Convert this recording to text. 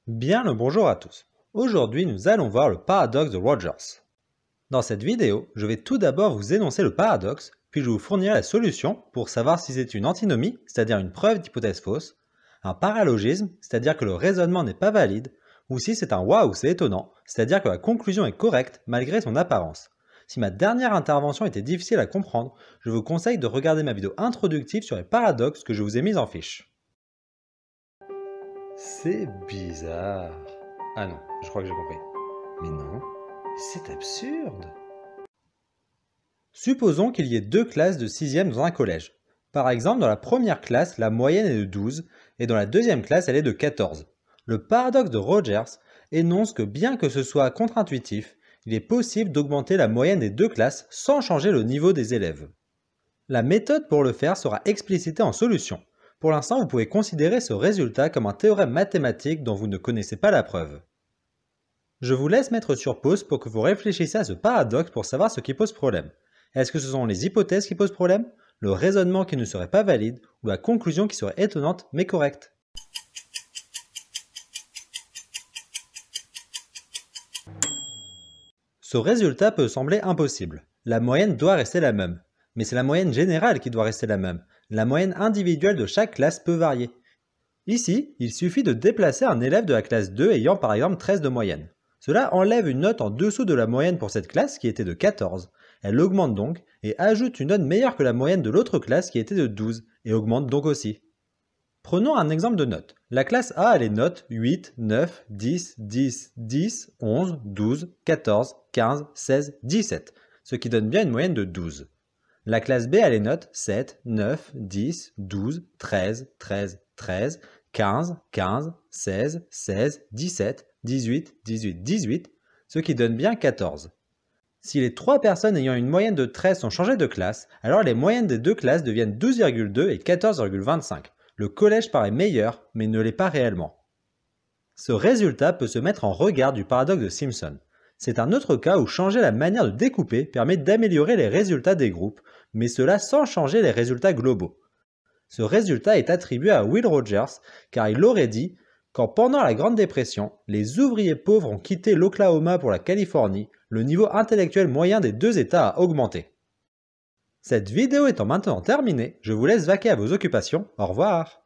Bien le bonjour à tous. Aujourd'hui, nous allons voir le paradoxe de Rogers. Dans cette vidéo, je vais tout d'abord vous énoncer le paradoxe, puis je vous fournirai la solution pour savoir si c'est une antinomie, c'est-à-dire une preuve d'hypothèse fausse, un paralogisme, c'est-à-dire que le raisonnement n'est pas valide, ou si c'est un waouh, c'est étonnant, c'est-à-dire que la conclusion est correcte malgré son apparence. Si ma dernière intervention était difficile à comprendre, je vous conseille de regarder ma vidéo introductive sur les paradoxes que je vous ai mise en fiche. C'est bizarre. Ah non, je crois que j'ai compris. Mais non, c'est absurde. Supposons qu'il y ait deux classes de 6e dans un collège. Par exemple, dans la première classe, la moyenne est de 12 et dans la deuxième classe, elle est de 14. Le paradoxe de Rogers énonce que bien que ce soit contre-intuitif, il est possible d'augmenter la moyenne des deux classes sans changer le niveau des élèves. La méthode pour le faire sera explicitée en solution. Pour l'instant, vous pouvez considérer ce résultat comme un théorème mathématique dont vous ne connaissez pas la preuve. Je vous laisse mettre sur pause pour que vous réfléchissiez à ce paradoxe pour savoir ce qui pose problème. Est-ce que ce sont les hypothèses qui posent problème, le raisonnement qui ne serait pas valide, ou la conclusion qui serait étonnante mais correcte? Ce résultat peut sembler impossible. La moyenne doit rester la même. Mais c'est la moyenne générale qui doit rester la même. La moyenne individuelle de chaque classe peut varier. Ici, il suffit de déplacer un élève de la classe 2 ayant par exemple 13 de moyenne. Cela enlève une note en dessous de la moyenne pour cette classe qui était de 14. Elle augmente donc et ajoute une note meilleure que la moyenne de l'autre classe qui était de 12 et augmente donc aussi. Prenons un exemple de notes. La classe A a les notes 8, 9, 10, 10, 10, 11, 12, 14, 15, 16, 17, ce qui donne bien une moyenne de 12. La classe B a les notes 7, 9, 10, 12, 13, 13, 13, 15, 15, 16, 16, 17, 18, 18, 18, ce qui donne bien 14. Si les 3 personnes ayant une moyenne de 13 sont changées de classe, alors les moyennes des deux classes deviennent 12,2 et 14,25. Le collège paraît meilleur, mais ne l'est pas réellement. Ce résultat peut se mettre en regard du paradoxe de Simpson. C'est un autre cas où changer la manière de découper permet d'améliorer les résultats des groupes, mais cela sans changer les résultats globaux. Ce résultat est attribué à Will Rogers car il aurait dit « Quand pendant la Grande Dépression, les ouvriers pauvres ont quitté l'Oklahoma pour la Californie, le niveau intellectuel moyen des deux États a augmenté. » Cette vidéo étant maintenant terminée, je vous laisse vaquer à vos occupations. Au revoir.